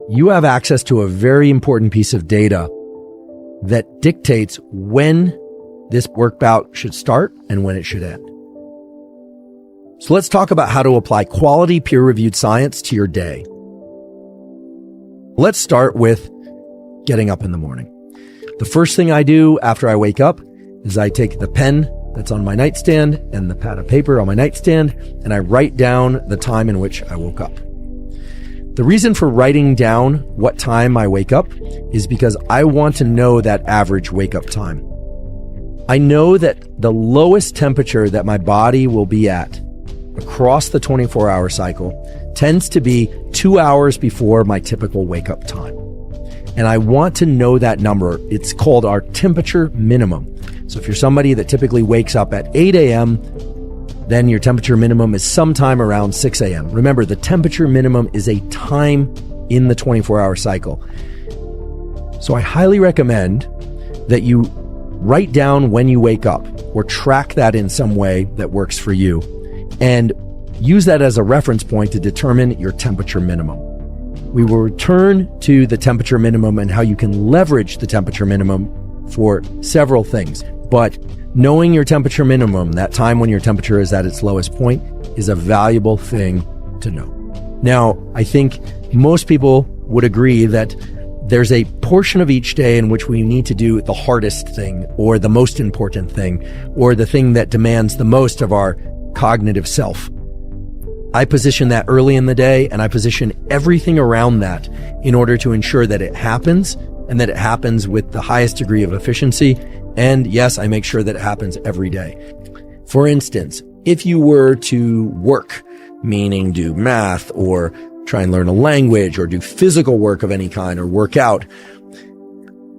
you have access to a very important piece of data that dictates when this work bout should start and when it should end. So let's talk about how to apply quality peer-reviewed science to your day. Let's start with getting up in the morning. The first thing I do after I wake up is I take the pen that's on my nightstand and the pad of paper on my nightstand, and I write down the time in which I woke up. The reason for writing down what time I wake up is because I want to know that average wake-up time. I know that the lowest temperature that my body will be at across the 24-hour cycle tends to be 2 hours before my typical wake-up time. And I want to know that number. It's called our temperature minimum. So if you're somebody that typically wakes up at 8 a.m., then your temperature minimum is sometime around 6 a.m. Remember, the temperature minimum is a time in the 24-hour cycle. So I highly recommend that you write down when you wake up or track that in some way that works for you and use that as a reference point to determine your temperature minimum. We will return to the temperature minimum and how you can leverage the temperature minimum for several things. But knowing your temperature minimum, that time when your temperature is at its lowest point, is a valuable thing to know. Now, I think most people would agree that there's a portion of each day in which we need to do the hardest thing or the most important thing or the thing that demands the most of our cognitive self. I position that early in the day, and I position everything around that in order to ensure that it happens and that it happens with the highest degree of efficiency. And yes, I make sure that it happens every day. For instance, if you were to work, meaning do math or try and learn a language or do physical work of any kind or work out,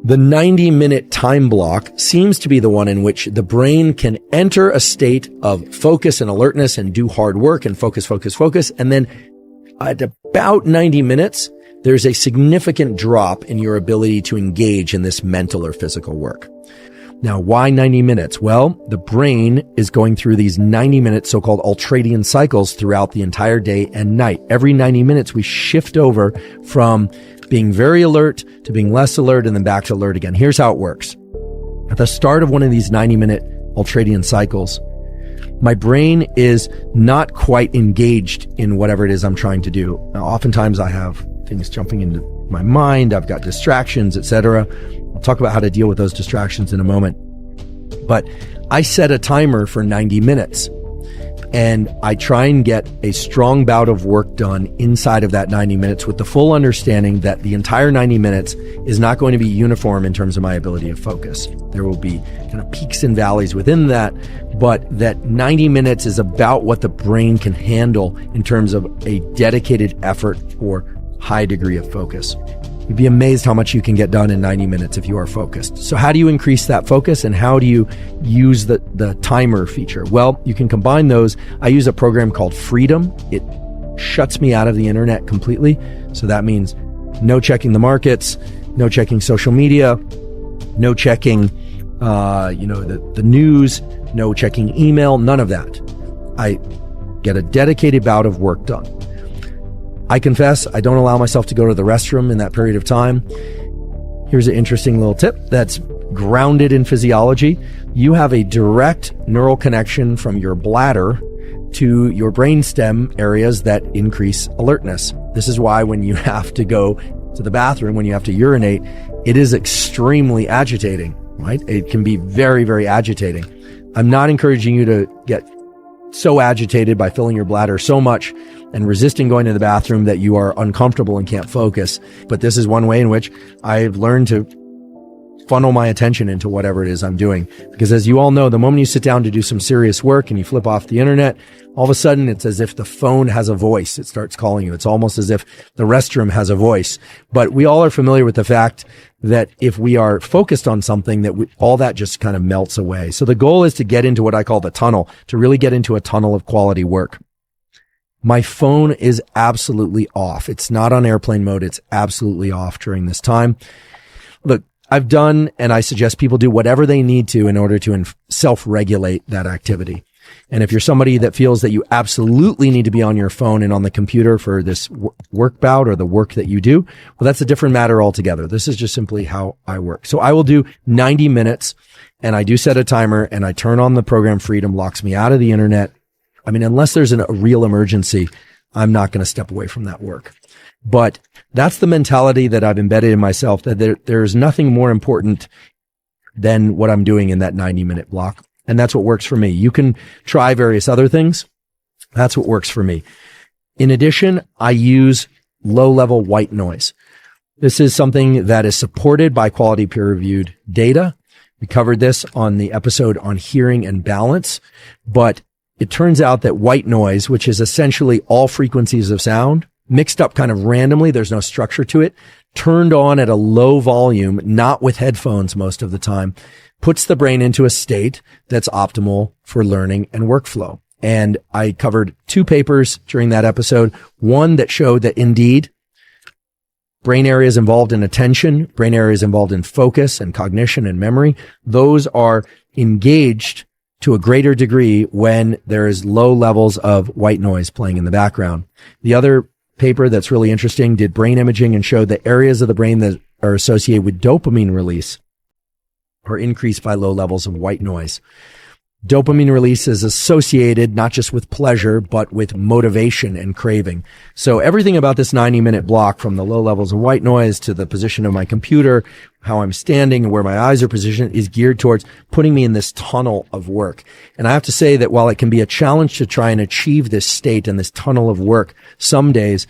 the 90-minute time block seems to be the one in which the brain can enter a state of focus and alertness and do hard work and focus. And then at about 90 minutes, there's a significant drop in your ability to engage in this mental or physical work. Now, why 90 minutes? Well, the brain is going through these 90-minute so-called ultradian cycles throughout the entire day and night. Every 90 minutes, we shift over from being very alert to being less alert and then back to alert again. Here's how it works. At the start of one of these 90-minute ultradian cycles, my brain is not quite engaged in whatever it is I'm trying to do. Now, oftentimes I have things jumping into my mind. I've got distractions, etc. I'll talk about how to deal with those distractions in a moment. But I set a timer for 90 minutes. And I try and get a strong bout of work done inside of that 90 minutes with the full understanding that the entire 90 minutes is not going to be uniform in terms of my ability to focus. There will be kind of peaks and valleys within that, but that 90 minutes is about what the brain can handle in terms of a dedicated effort for high degree of focus. You'd be amazed how much you can get done in 90 minutes if you are focused. So how do you increase that focus and how do you use the timer feature? Well, you can combine those. I use a program called Freedom. It shuts me out of the internet completely. So that means no checking the markets, no checking social media, no checking, the news, no checking email, none of that. I get a dedicated bout of work done. I confess, I don't allow myself to go to the restroom in that period of time. Here's an interesting little tip that's grounded in physiology. You have a direct neural connection from your bladder to your brainstem areas that increase alertness. This is why when you have to go to the bathroom, when you have to urinate, it is extremely agitating, right? It can be very, very agitating. I'm not encouraging you to get so agitated by filling your bladder so much and resisting going to the bathroom that you are uncomfortable and can't focus. But this is one way in which I've learned to funnel my attention into whatever it is I'm doing. Because as you all know, the moment you sit down to do some serious work and you flip off the internet, all of a sudden it's as if the phone has a voice. It starts calling you. It's almost as if the restroom has a voice. But we all are familiar with the fact that if we are focused on something, all that just kind of melts away. So the goal is to get into what I call the tunnel, to really get into a tunnel of quality work. My phone is absolutely off. It's not on airplane mode. It's absolutely off during this time. Look, I've done, and I suggest people do whatever they need to in order to self-regulate that activity. And if you're somebody that feels that you absolutely need to be on your phone and on the computer for this work bout or the work that you do, well, that's a different matter altogether. This is just simply how I work. So I will do 90 minutes, and I do set a timer, and I turn on the program Freedom, locks me out of the internet. I mean, unless there's a real emergency, I'm not going to step away from that work. But that's the mentality that I've embedded in myself, that there's nothing more important than what I'm doing in that 90-minute block. And that's what works for me. You can try various other things. That's what works for me. In addition, I use low-level white noise. This is something that is supported by quality peer-reviewed data. We covered this on the episode on hearing and balance, but it turns out that white noise, which is essentially all frequencies of sound, mixed up kind of randomly, there's no structure to it, turned on at a low volume, not with headphones most of the time, puts the brain into a state that's optimal for learning and workflow. And I covered 2 papers during that episode. One that showed that indeed brain areas involved in attention, brain areas involved in focus and cognition and memory, those are engaged to a greater degree when there is low levels of white noise playing in the background. The other paper that's really interesting did brain imaging and showed that areas of the brain that are associated with dopamine release are increased by low levels of white noise. Dopamine release is associated not just with pleasure, but with motivation and craving. So everything about this 90-minute block, from the low levels of white noise to the position of my computer, how I'm standing and where my eyes are positioned, is geared towards putting me in this tunnel of work. And I have to say that while it can be a challenge to try and achieve this state and this tunnel of work, some days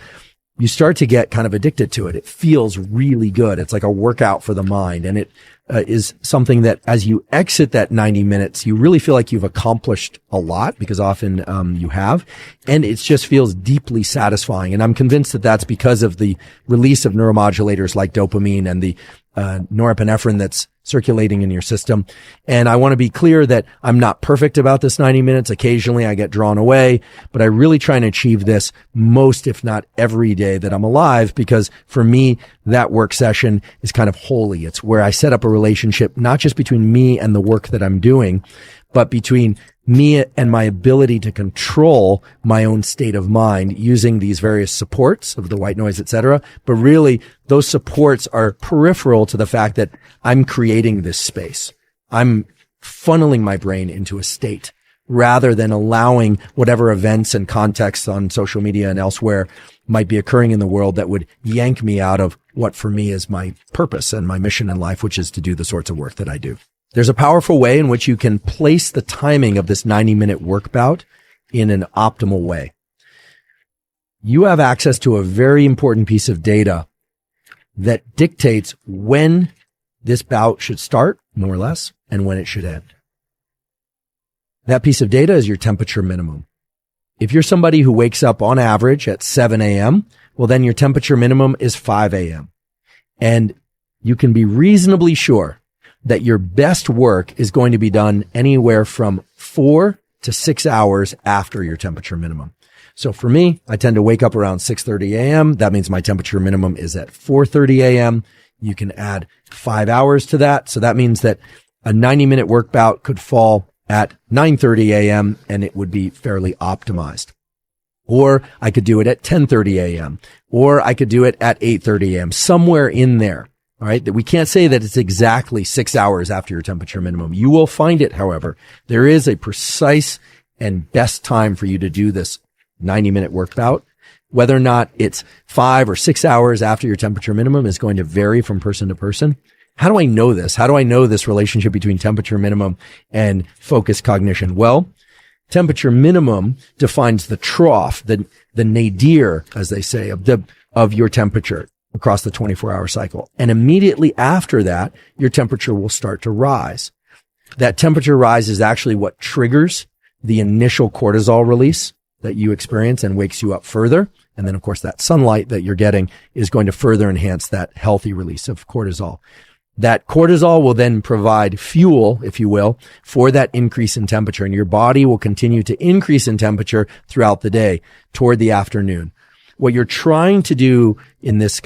you start to get kind of addicted to it. It feels really good. It's like a workout for the mind. And it is something that as you exit that 90 minutes, you really feel like you've accomplished a lot, because often you have. And it just feels deeply satisfying. And I'm convinced that that's because of the release of neuromodulators like dopamine and the norepinephrine that's circulating in your system. And I want to be clear that I'm not perfect about this 90 minutes. Occasionally I get drawn away, but I really try and achieve this most, if not every day that I'm alive, because for me, that work session is kind of holy. It's where I set up a relationship, not just between me and the work that I'm doing, but between me and my ability to control my own state of mind using these various supports of the white noise, etc. But really, those supports are peripheral to the fact that I'm creating this space. I'm funneling my brain into a state rather than allowing whatever events and contexts on social media and elsewhere might be occurring in the world that would yank me out of what for me is my purpose and my mission in life, which is to do the sorts of work that I do. There's a powerful way in which you can place the timing of this 90-minute work bout in an optimal way. You have access to a very important piece of data that dictates when this bout should start, more or less, and when it should end. That piece of data is your temperature minimum. If you're somebody who wakes up on average at 7 a.m., well, then your temperature minimum is 5 a.m. And you can be reasonably sure that your best work is going to be done anywhere from 4 to 6 hours after your temperature minimum. So for me, I tend to wake up around 6:30 a.m. That means my temperature minimum is at 4:30 a.m. You can add 5 hours to that. So that means that a 90-minute work bout could fall at 9:30 a.m. and it would be fairly optimized. Or I could do it at 10:30 a.m. Or I could do it at 8:30 a.m. Somewhere in there. All right. That we can't say that it's exactly 6 hours after your temperature minimum. You will find it, however. There is a precise and best time for you to do this 90-minute work bout. Whether or not it's 5 or 6 hours after your temperature minimum is going to vary from person to person. How do I know this? How do I know this relationship between temperature minimum and focused cognition? Well, temperature minimum defines the trough, the nadir, as they say, of your temperature across the 24-hour cycle. And immediately after that, your temperature will start to rise. That temperature rise is actually what triggers the initial cortisol release that you experience and wakes you up further. And then, of course, that sunlight that you're getting is going to further enhance that healthy release of cortisol. That cortisol will then provide fuel, if you will, for that increase in temperature. And your body will continue to increase in temperature throughout the day toward the afternoon. What you're trying to do in this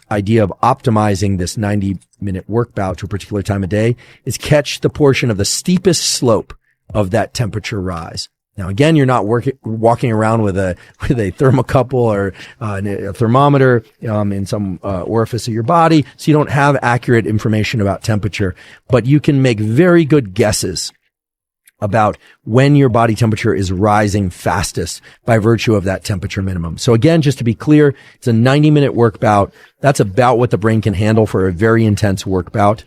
idea of optimizing this 90-minute work bout to a particular time of day is catch the portion of the steepest slope of that temperature rise. Now, again, you're not walking around with a thermocouple or a thermometer in some orifice of your body, so you don't have accurate information about temperature, but you can make very good guesses about when your body temperature is rising fastest by virtue of that temperature minimum. So again, just to be clear, it's a 90-minute work bout. That's about what the brain can handle for a very intense work bout.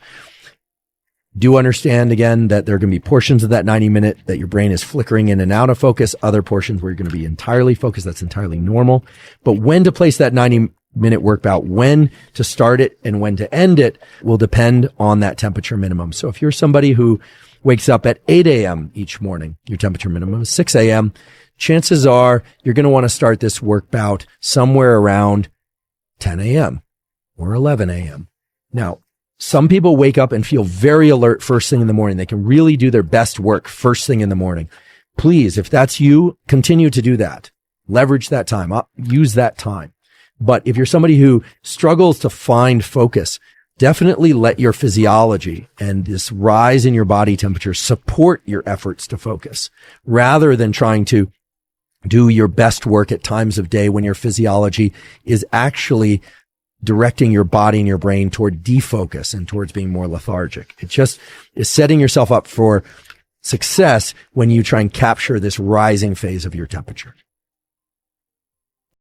Do understand, again, that there are going to be portions of that 90-minute that your brain is flickering in and out of focus, other portions where you're going to be entirely focused. That's entirely normal. But when to place that 90-minute work bout, when to start it and when to end it will depend on that temperature minimum. So if you're somebody who wakes up at 8 a.m. each morning, your temperature minimum is 6 a.m., chances are you're going to want to start this work bout somewhere around 10 a.m. or 11 a.m. Now, some people wake up and feel very alert first thing in the morning. They can really do their best work first thing in the morning. Please, if that's you, continue to do that. Leverage that time. Use that time. But if you're somebody who struggles to find focus, definitely let your physiology and this rise in your body temperature support your efforts to focus, rather than trying to do your best work at times of day when your physiology is actually directing your body and your brain toward defocus and towards being more lethargic. It just is setting yourself up for success when you try and capture this rising phase of your temperature.